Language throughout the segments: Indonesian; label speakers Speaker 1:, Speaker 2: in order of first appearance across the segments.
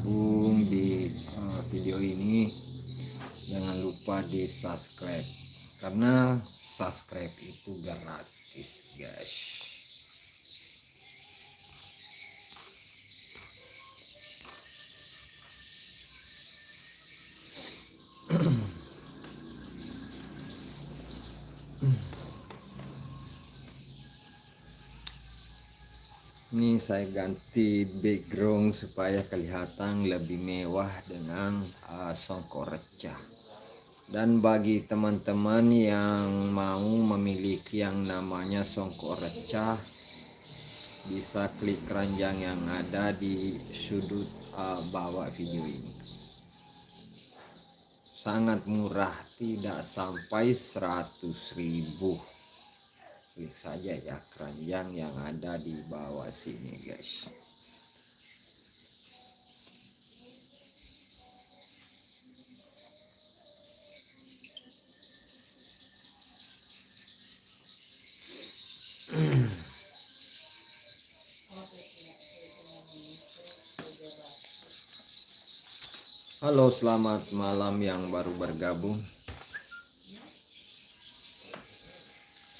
Speaker 1: bergabung di video ini, jangan lupa di subscribe karena subscribe itu gratis guys. Ini saya ganti background supaya kelihatan lebih mewah dengan songkok recah. Dan bagi teman-teman yang mau memiliki yang namanya songkok recah, bisa klik keranjang yang ada di sudut bawah video ini. Sangat murah, tidak sampai 100.000. Klik saja ya keranjang yang ada di bawah sini guys. Halo, selamat malam yang baru bergabung.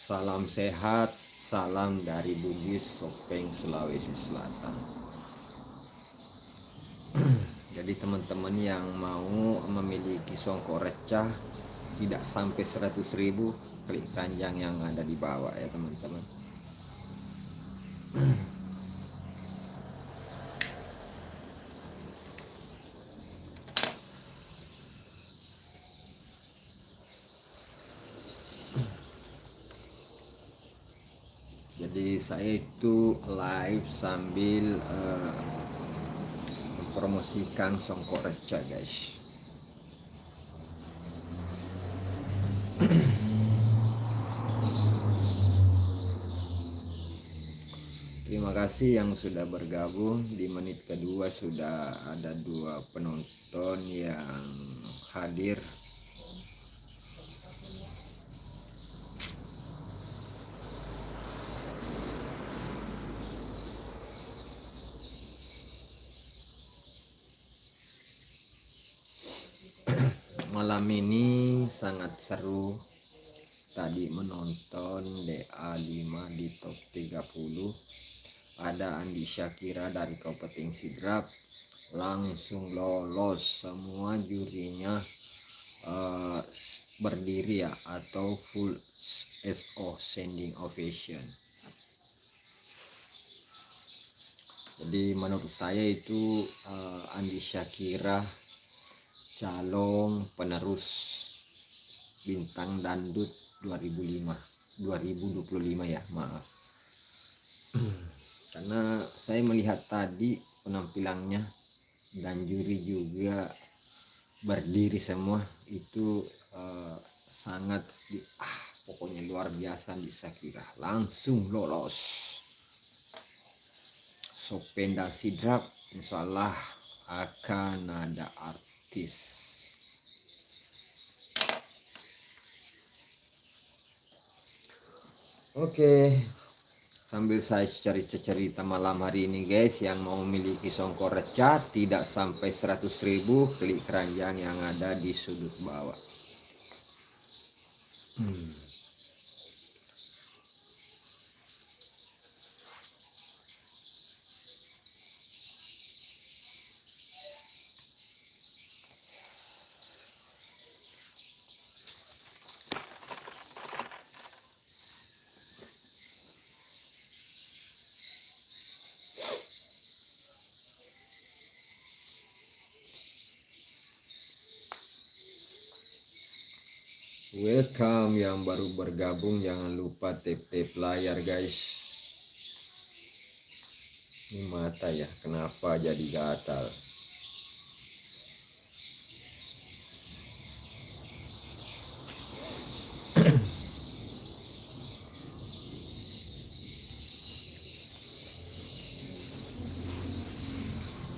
Speaker 1: Salam sehat, salam dari Bugis, Sopeng, Sulawesi Selatan. Jadi teman-teman yang mau memiliki songkok recah tidak sampai 100.000, klik keranjang yang ada di bawah ya teman-teman. Jadi saya itu live sambil mempromosikan songkok recah guys. Terima kasih yang sudah bergabung. Di menit kedua sudah ada 2 penonton yang hadir. Malam ini sangat seru. Tadi menonton DA5 di top 30. Ada Andi Syakira dari Kabupaten Sidrap, langsung lolos. Semua jurinya berdiri ya, atau full SO, standing ovation. Jadi menurut saya itu Andi Syakira calon penerus bintang dangdut 2025 ya, maaf. Karena saya melihat tadi penampilannya dan juri juga berdiri semua, itu sangat pokoknya luar biasa. Andi Syakira langsung lolos. Sopenda Sidrap insyaallah akan ada artis. Oke, sambil saya cerita malam hari ini guys, yang mau memiliki songkok recah tidak sampai 100.000, klik keranjang yang ada di sudut bawah. Welcome yang baru bergabung, jangan lupa tap layar guys. Ini mata ya, kenapa jadi gatal?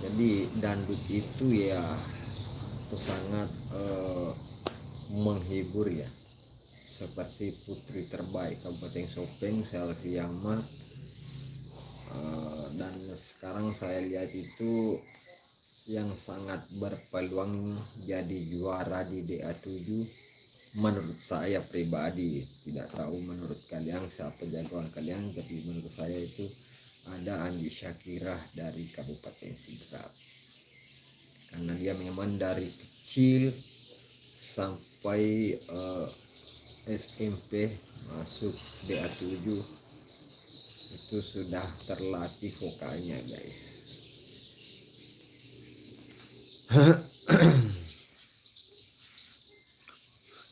Speaker 1: Jadi dangdut itu ya itu sangat menghibur ya, seperti putri terbaik Kabupaten Sopeng, Selvi Ahmad. Dan sekarang saya lihat itu yang sangat berpeluang jadi juara di DA7 menurut saya pribadi. Tidak tahu menurut kalian siapa jagoan kalian, tapi menurut saya itu ada Andi Syakirah dari Kabupaten Sidrap, karena dia memang dari kecil sampai SMP masuk DA7 itu sudah terlatih vokalnya guys.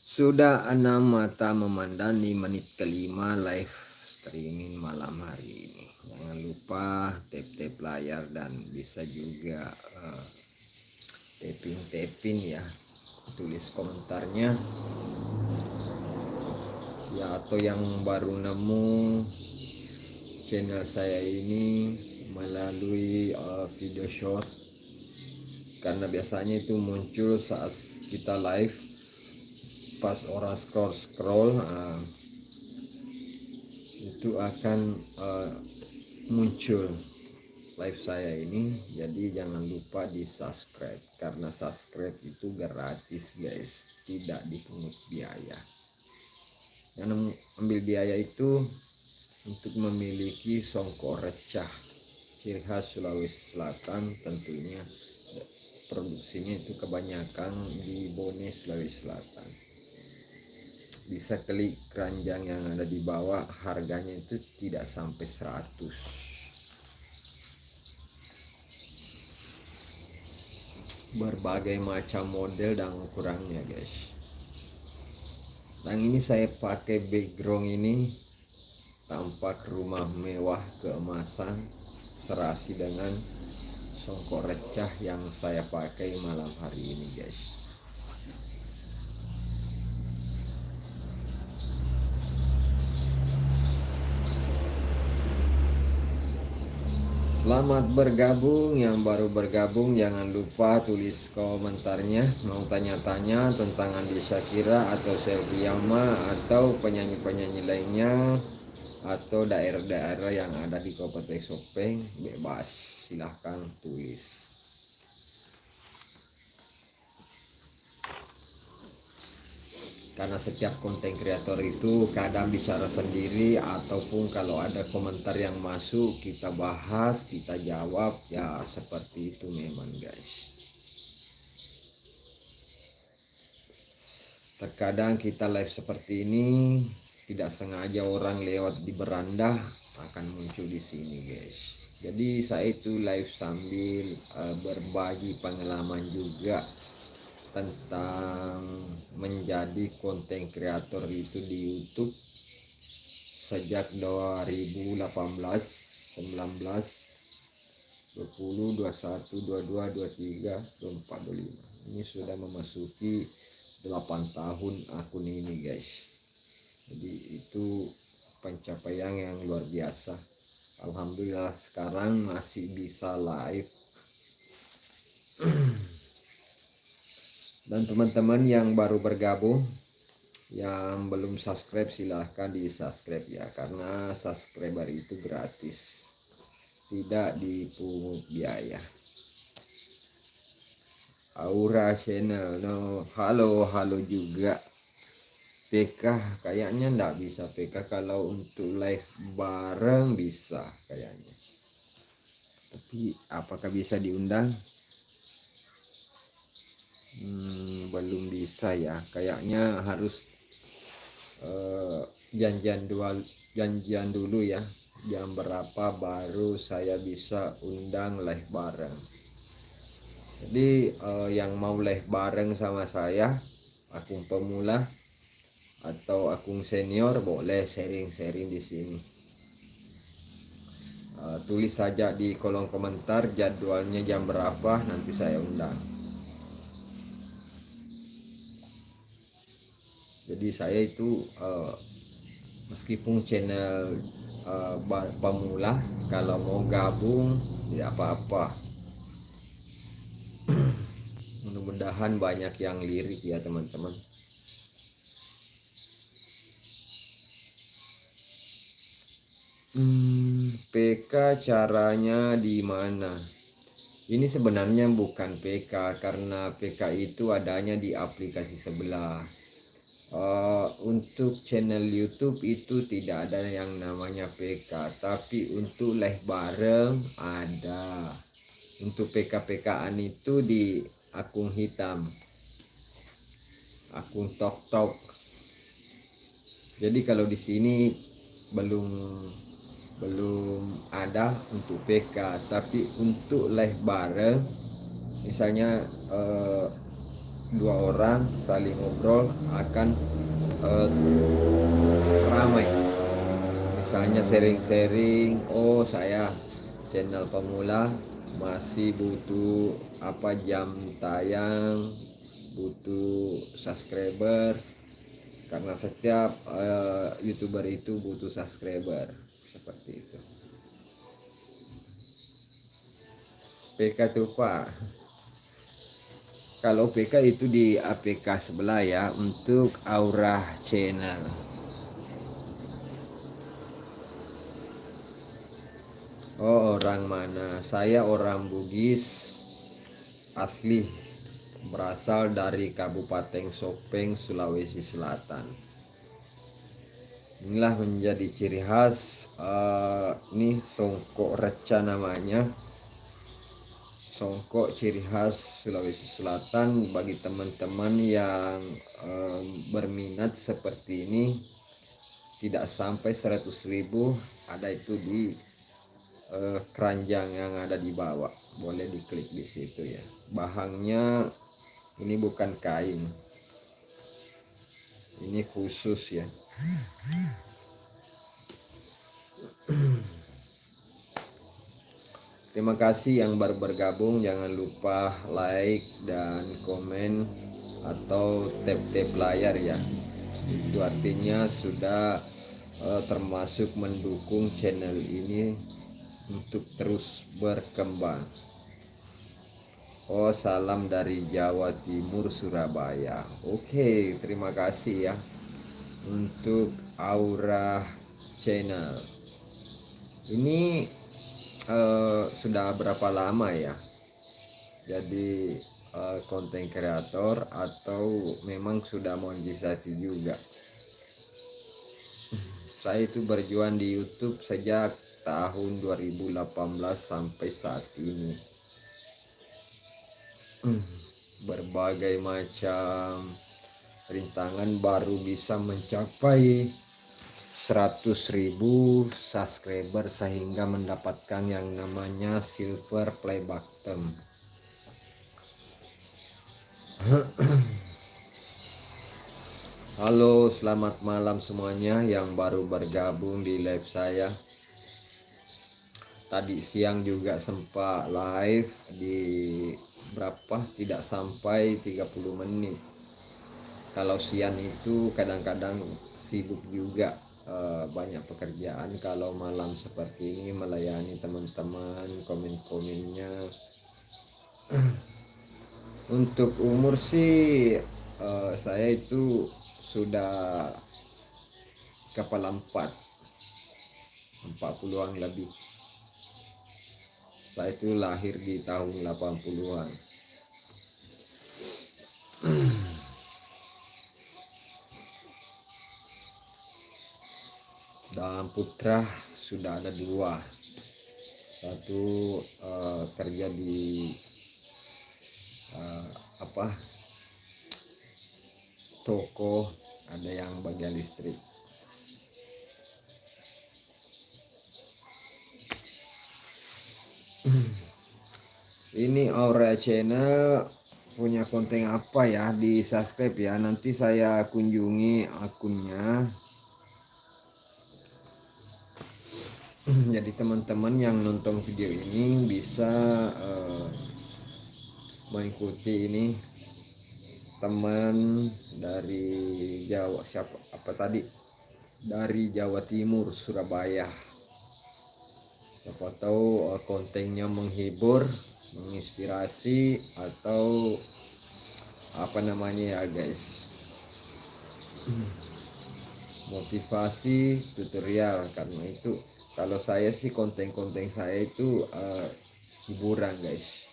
Speaker 1: Sudah 6 mata memandang di menit kelima live streaming malam hari ini. Jangan lupa tap-tap layar dan bisa juga tapping ya, tulis komentarnya ya, atau yang baru nemu channel saya ini melalui video short, karena biasanya itu muncul saat kita live, pas orang scroll itu akan muncul live saya ini. Jadi jangan lupa di subscribe, karena subscribe itu gratis guys, tidak dipungut biaya. Yang ambil biaya itu untuk memiliki songkok recah ciri khas Sulawesi Selatan, tentunya produksinya itu kebanyakan di Bone, Sulawesi Selatan. Bisa klik keranjang yang ada di bawah, harganya itu tidak sampai 100. Berbagai macam model dan ukurannya guys. Dan ini saya pakai background ini tampak rumah mewah keemasan serasi dengan songkok recah yang saya pakai malam hari ini guys. Selamat bergabung, yang baru bergabung jangan lupa tulis komentarnya, mau tanya-tanya tentang Andi Syakirah atau Selvi Yama atau penyanyi-penyanyi lainnya atau daerah-daerah yang ada di Kabupaten Sopeng, bebas silahkan tulis. Karena setiap konten kreator itu kadang bicara sendiri, ataupun kalau ada komentar yang masuk kita bahas, kita jawab, ya seperti itu memang guys. Terkadang kita live seperti ini tidak sengaja orang lewat di beranda akan muncul di sini guys. Jadi saya itu live sambil berbagi pengalaman juga tentang menjadi konten kreator itu di YouTube sejak 2018, 19, 20, 21, 22, 23, 24, 25. Ini sudah memasuki 8 tahun akun ini guys. Jadi itu pencapaian yang luar biasa. Alhamdulillah sekarang masih bisa live. Dan teman-teman yang baru bergabung, yang belum subscribe silahkan di subscribe ya, karena subscriber itu gratis, tidak dipungut biaya. Aura Channel, no, halo juga. PK kayaknya ndak bisa PK, kalau untuk live bareng bisa kayaknya, tapi apakah bisa diundang? Belum bisa ya, kayaknya harus janjian dulu ya, jam berapa baru saya bisa undang live bareng. Jadi yang mau live bareng sama saya, akun pemula atau akun senior, boleh sharing-sharing di sini. Tulis saja di kolom komentar jadwalnya jam berapa, nanti saya undang. Jadi saya itu meskipun channel pemula, kalau mau gabung tidak apa-apa. Mudah-mudahan banyak yang lirik ya teman-teman. PK caranya di mana? Ini sebenarnya bukan PK, karena PK itu adanya di aplikasi sebelah. Untuk channel YouTube itu tidak ada yang namanya PK, tapi untuk live bareng ada. Untuk PK-PKan itu di akun hitam, akun Tok Tok. Jadi kalau di sini belum ada untuk PK, tapi untuk live bareng, misalnya 2 orang saling ngobrol akan ramai. Misalnya sharing-sharing, oh saya channel pemula masih butuh jam tayang, butuh subscriber, karena setiap YouTuber itu butuh subscriber, seperti itu. PK tuh Pak, kalau PK itu di APK sebelah ya, untuk Aura Channel. Oh, orang mana? Saya orang Bugis asli, berasal dari Kabupaten Sopeng, Sulawesi Selatan. Inilah menjadi ciri khas, ini songkok reca namanya. Songkok ciri khas Sulawesi Selatan. Bagi teman-teman yang berminat seperti ini, tidak sampai 100.000, ada itu di keranjang yang ada di bawah, boleh diklik di situ ya. Bahannya ini bukan kain, ini khusus ya. Terima kasih yang baru bergabung, jangan lupa like dan komen atau tap-tap layar ya. Itu artinya sudah termasuk mendukung channel ini untuk terus berkembang. Oh, salam dari Jawa Timur, Surabaya. Oke, terima kasih ya untuk Aura Channel. Ini sudah berapa lama ya jadi konten kreator, atau memang sudah monetisasi juga? Saya itu berjuang di YouTube sejak tahun 2018 sampai saat ini. Berbagai macam rintangan baru bisa mencapai 100.000 subscriber, sehingga mendapatkan yang namanya silver play button. Halo, selamat malam semuanya yang baru bergabung di live saya. Tadi siang juga sempat live di tidak sampai 30 menit. Kalau siang itu kadang-kadang sibuk juga, banyak pekerjaan. Kalau malam seperti ini melayani teman-teman, komen-komennya. Untuk umur sih saya itu sudah kepala 40-an lebih. Saya itu lahir di tahun 80-an. Dan putra sudah ada 2. Satu kerja di toko, ada yang bagian listrik. Ini Aura Channel punya konten apa ya, di subscribe ya, nanti saya kunjungi akunnya. Jadi teman-teman yang nonton video ini bisa mengikuti ini. Teman dari Jawa, dari Jawa Timur, Surabaya. Siapa tahu kontennya menghibur, menginspirasi, atau apa namanya ya guys, motivasi, tutorial. Karena itu kalau saya sih konten-konten saya itu hiburan guys.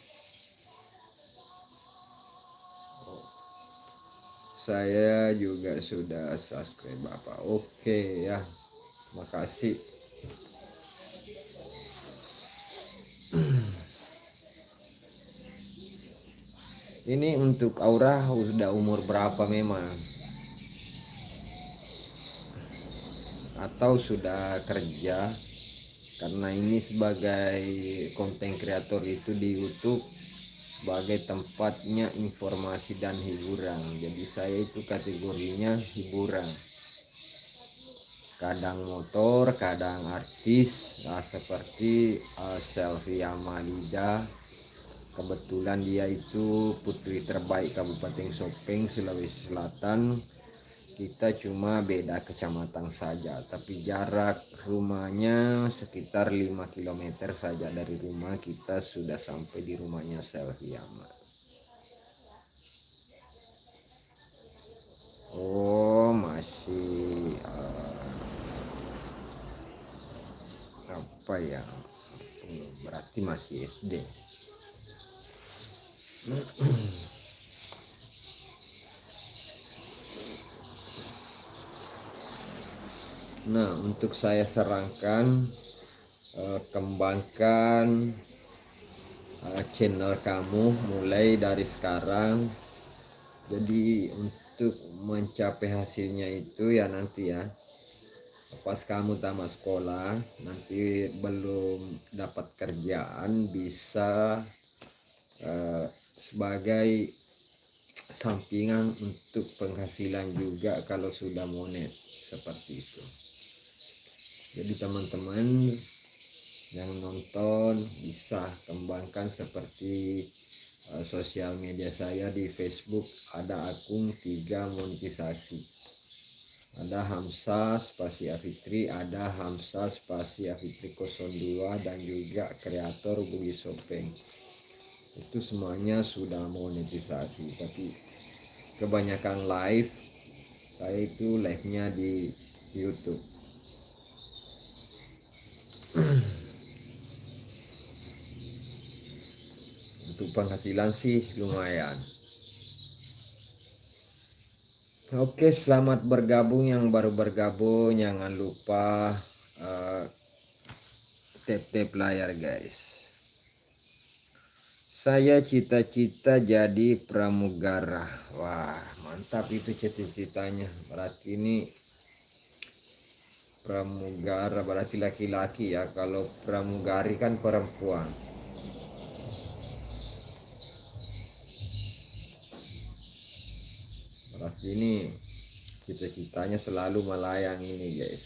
Speaker 1: saya juga sudah subscribe Bapak. Oke ya, makasih. Ini untuk Aura udah umur berapa memang? Atau sudah kerja? Karena ini sebagai konten kreator itu di YouTube sebagai tempatnya informasi dan hiburan. Jadi saya itu kategorinya hiburan. Kadang motor, kadang artis, seperti Selvi Amalida. Kebetulan dia itu putri terbaik Kabupaten Sopeng, Sulawesi Selatan. Kita cuma beda kecamatan saja, tapi jarak rumahnya sekitar 5 km saja dari rumah kita sudah sampai di rumahnya Selviama. Oh, masih apa ya? Berarti masih SD. Nah, untuk saya sarankan kembangkan channel kamu mulai dari sekarang. Jadi untuk mencapai hasilnya itu ya nanti ya, pas kamu tamat sekolah nanti belum dapat kerjaan, bisa sebagai sampingan untuk penghasilan juga kalau sudah monet seperti itu. Jadi teman-teman yang nonton bisa kembangkan seperti sosial media saya. Di Facebook ada akun 3 monetisasi, ada Hamsa spasi Afitri, ada Hamsa spasi Afitri 02, dan juga kreator Budi Sopeng. Itu semuanya sudah monetisasi, tapi kebanyakan live saya itu live nya di YouTube. Untuk penghasilan sih lumayan. Oke, selamat bergabung yang baru bergabung, jangan lupa tap layar guys. Saya cita-cita jadi pramugara. Wah, mantap itu cita-citanya. Berarti ini pramugara berarti laki-laki ya. Kalau pramugari kan perempuan. Berarti ini cita-citanya selalu melayang ini guys.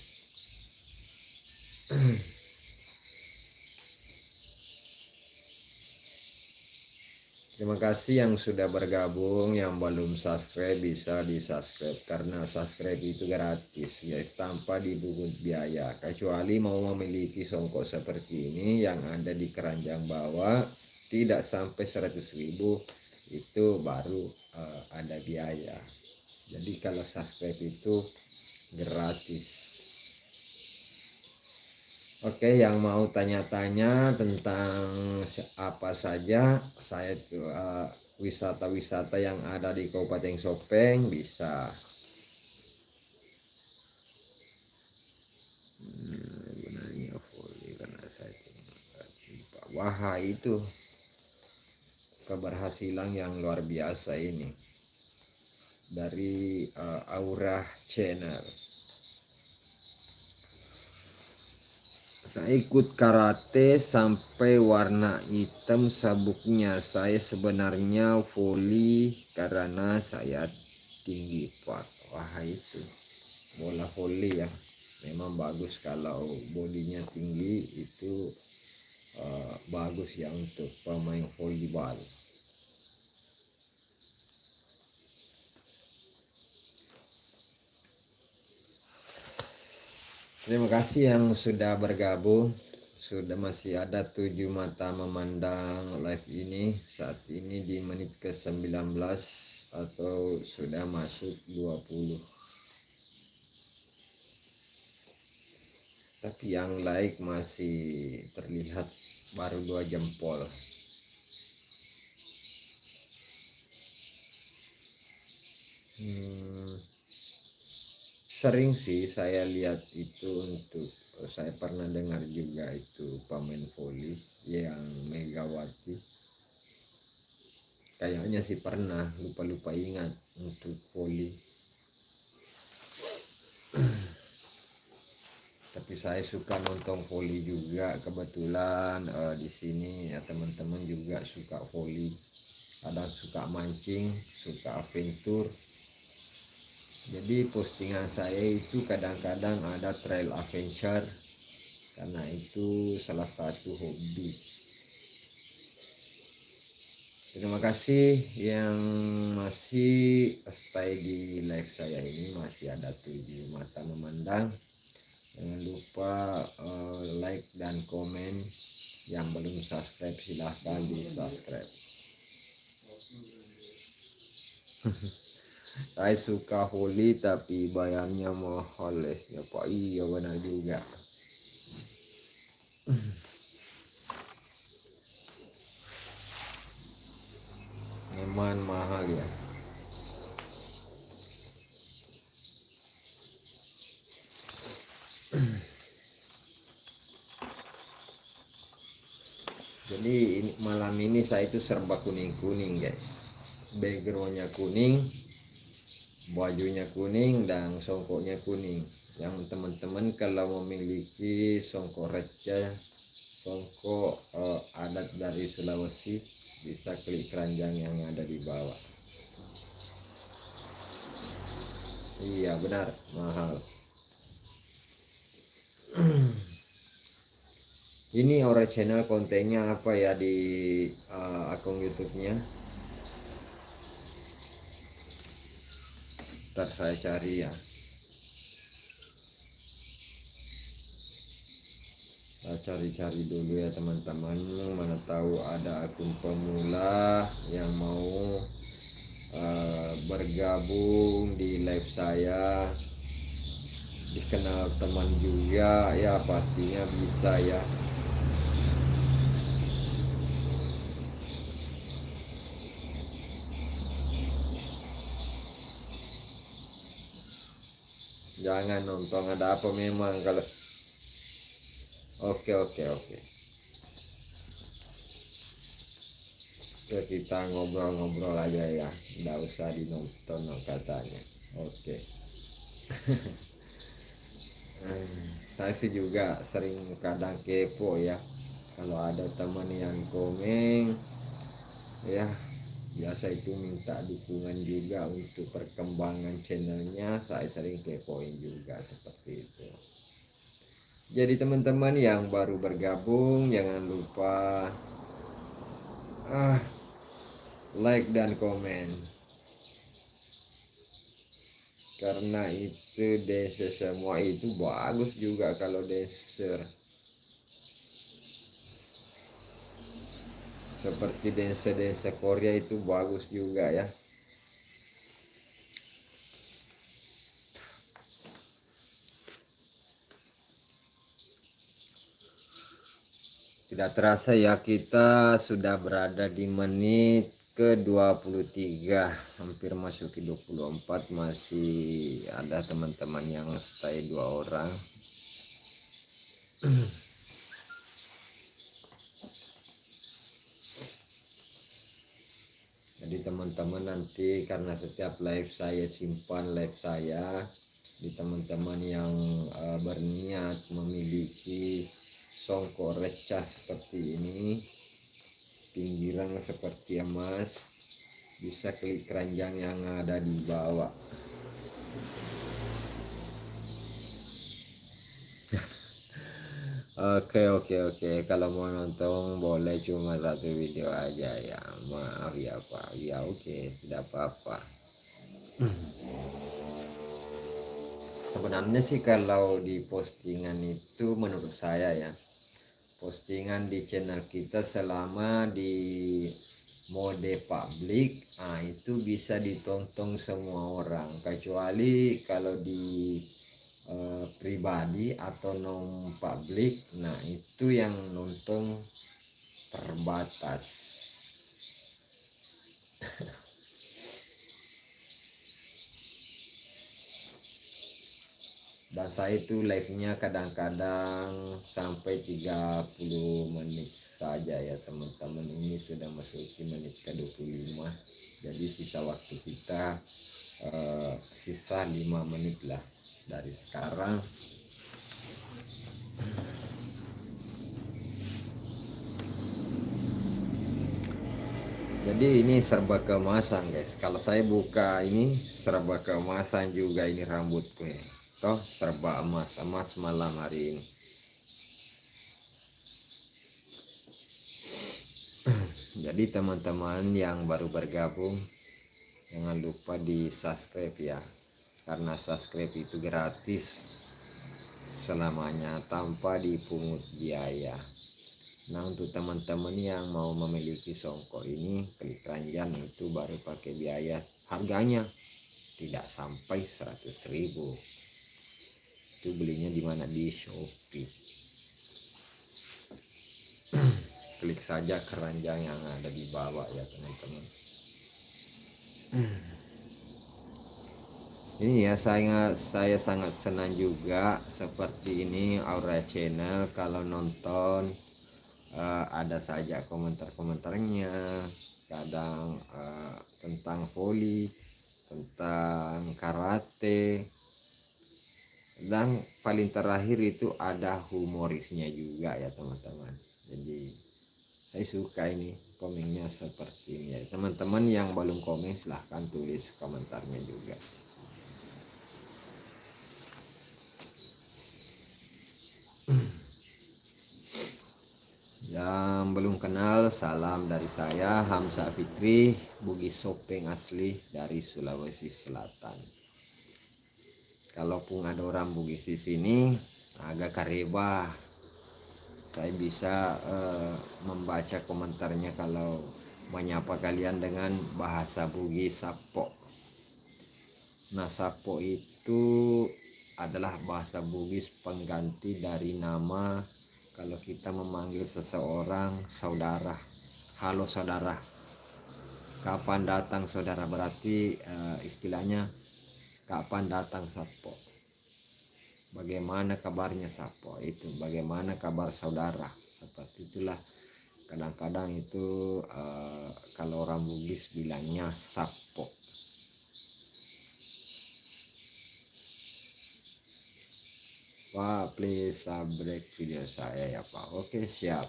Speaker 1: Terima kasih yang sudah bergabung, yang belum subscribe bisa di subscribe karena subscribe itu gratis guys, tanpa dipungut biaya, kecuali mau memiliki songkok seperti ini yang ada di keranjang bawah tidak sampai 100.000, itu baru ada biaya. Jadi kalau subscribe itu gratis. Oke, yang mau tanya-tanya tentang apa saja saya tuh wisata-wisata yang ada di Kabupaten Sopeng bisa. Gunanya volley karena saya wah itu keberhasilan yang luar biasa ini dari Aura Channel. Saya ikut karate sampai warna hitam sabuknya. Saya sebenarnya volley karena saya tinggi pak. Wah itu bola volley ya, memang bagus kalau bodinya tinggi itu bagus ya untuk pemain volleyball. Terima kasih yang sudah bergabung. Sudah masih ada 7 mata memandang live ini. Saat ini di menit ke-19 atau sudah masuk 20. Tapi yang like masih terlihat baru 2 jempol. Hmm, sering sih saya lihat itu. Untuk saya pernah dengar juga itu pemain voli yang Megawati, kayaknya sih pernah, lupa-lupa ingat untuk voli. Tapi saya suka nonton voli juga, kebetulan di sini ya teman-teman juga suka voli, kadang suka mancing, suka adventure. Jadi postingan saya itu kadang-kadang ada trail adventure, karena itu salah satu hobi. Terima kasih yang masih stay di live saya ini, masih ada 7 mata memandang. Jangan lupa like dan komen. Yang belum subscribe silahkan di subscribe. Saya suka voli tapi bayarnya mahal ya Pak. Iya benar juga. Memang mahal ya. Jadi malam ini saya itu serba kuning-kuning guys. Backgroundnya kuning, bajunya kuning, dan songkoknya kuning. Yang teman-teman kalau memiliki songkok reca, songkok adat dari Sulawesi, bisa klik keranjang yang ada di bawah. Iya benar, mahal. Ini original kontennya apa ya di akun YouTube-nya? Ntar saya cari ya. Saya cari-cari dulu ya teman-teman. Mana tahu ada akun pemula yang mau bergabung di live saya, dikenal teman juga ya, pastinya bisa ya. Jangan nonton ada apa memang kalau. Oke oke oke. Ya, kita ngobrol-ngobrol aja ya, nggak usah dinonton katanya. Oke. Saya sih juga sering kadang kepo ya, kalau ada teman yang komen ya, biasa itu minta dukungan juga untuk perkembangan channelnya. Saya sering kepoin juga seperti itu. Jadi teman-teman yang baru bergabung, jangan lupa like dan komen, karena itu dancer semua itu bagus juga. Kalau dancer seperti dancer Korea itu bagus juga ya. Tidak terasa ya, kita sudah berada di menit ke 23, hampir masuk ke 24. Masih ada teman-teman yang stay 2 orang. Jadi teman-teman nanti, karena setiap live saya simpan live saya, di teman-teman yang berniat memiliki songkok recah seperti ini, pinggiran seperti emas, bisa klik keranjang yang ada di bawah. Oke, kalau mau nonton boleh, cuma 1 video aja ya, maaf ya Pak ya. Oke, tidak apa-apa. Sebenarnya sih kalau di postingan itu, menurut saya ya, postingan di channel kita selama di mode publik, itu bisa ditonton semua orang, kecuali kalau di pribadi atau non publik, nah itu yang nonton terbatas. Dan saya itu live-nya kadang-kadang sampai 30 menit saja ya teman-teman. Ini sudah masuk menit ke 25. Jadi sisa waktu kita sisa 5 menit lah dari sekarang. Jadi ini serba keemasan guys. Kalau saya buka ini serba keemasan juga ini rambutku ya. Toh serba emas malam hari ini. Jadi teman-teman yang baru bergabung, jangan lupa di subscribe ya, karena subscribe itu gratis selamanya tanpa dipungut biaya. Nah untuk teman-teman yang mau memiliki songkok ini, klik keranjang itu baru pakai biaya. Harganya tidak sampai 100.000. Itu belinya di mana? Di Shopee. Klik saja keranjang yang ada di bawah ya teman-teman. Ini ya saya sangat senang juga seperti ini Aura Channel kalau nonton ada saja komentar-komentarnya, kadang tentang voli, tentang karate, dan paling terakhir itu ada humorisnya juga ya teman-teman. Jadi saya suka ini komennya seperti ini ya teman-teman. Yang belum komen silahkan tulis komentarnya juga. Yang belum kenal, salam dari saya Hamzah Fikri, Bugis Sopeng asli dari Sulawesi Selatan. Kalaupun ada orang Bugis di sini agak kareba, saya bisa membaca komentarnya kalau menyapa kalian dengan bahasa Bugis sapo. Nah sapo itu adalah bahasa Bugis pengganti dari nama. Kalau kita memanggil seseorang saudara, halo saudara, kapan datang saudara, berarti istilahnya kapan datang sapo, bagaimana kabarnya sapo, itu bagaimana kabar saudara, seperti itulah. Kadang-kadang itu kalau orang Bugis bilangnya sapo. Pak, please break video saya ya Pak. Oke siap.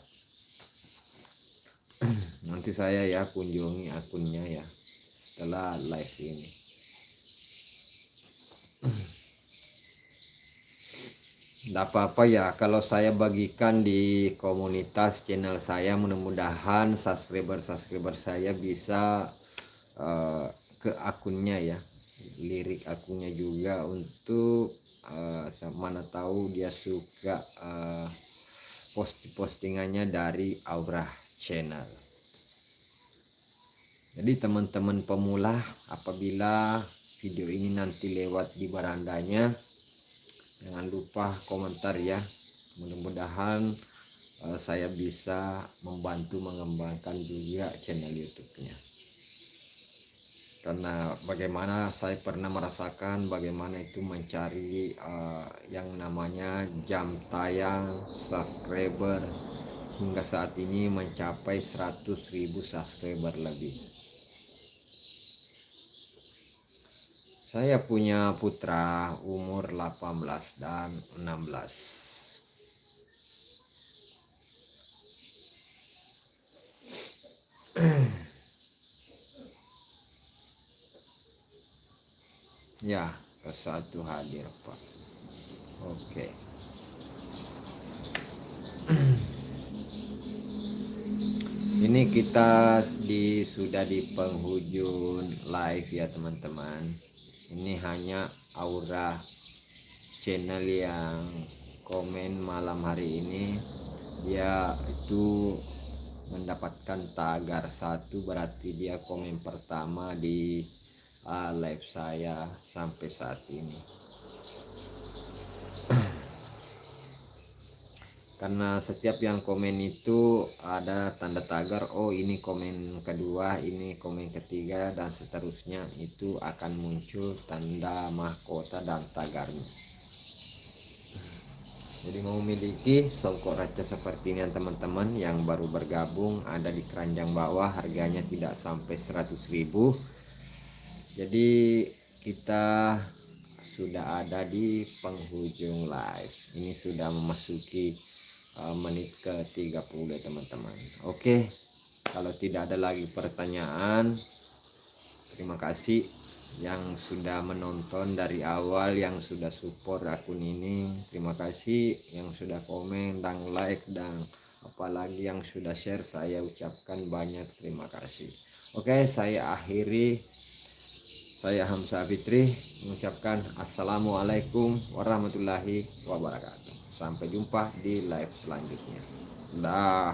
Speaker 1: Nanti saya ya kunjungi akunnya ya setelah live ini. Tidak apa-apa ya kalau saya bagikan di komunitas channel saya, mudah-mudahan subscriber saya bisa ke akunnya ya, lirik akunnya juga untuk mana tahu dia suka postingannya dari Aura Channel. Jadi teman-teman pemula, apabila video ini nanti lewat di barandanya, jangan lupa komentar ya. Mudah-mudahan saya bisa membantu mengembangkan juga channel YouTube-nya. Karena bagaimana saya pernah merasakan bagaimana itu mencari yang namanya jam tayang, subscriber, hingga saat ini mencapai 100.000 subscriber lebih. Saya punya putra umur 18 dan 16. Ya, ke-1 hadir Pak. Oke. Ini kita sudah di penghujung live ya teman-teman. Ini hanya Aura Channel yang komen malam hari ini. Dia itu mendapatkan tagar 1, berarti dia komen pertama di live saya sampai saat ini. Karena setiap yang komen itu ada tanda tagar, oh ini komen kedua, ini komen ketiga, dan seterusnya, itu akan muncul tanda mahkota dan tagarnya. Jadi mau memiliki songkok raca seperti ini teman-teman yang baru bergabung, ada di keranjang bawah, harganya tidak sampai 100.000. Jadi kita sudah ada di penghujung live. Ini sudah memasuki menit ke 30 teman-teman. Oke, kalau tidak ada lagi pertanyaan, terima kasih yang sudah menonton dari awal, yang sudah support akun ini. Terima kasih yang sudah komen dan like, dan apalagi yang sudah share, saya ucapkan banyak terima kasih. Oke, saya akhiri. Saya Hamzah Fitri mengucapkan assalamualaikum warahmatullahi wabarakatuh. Sampai jumpa di live selanjutnya. Dah.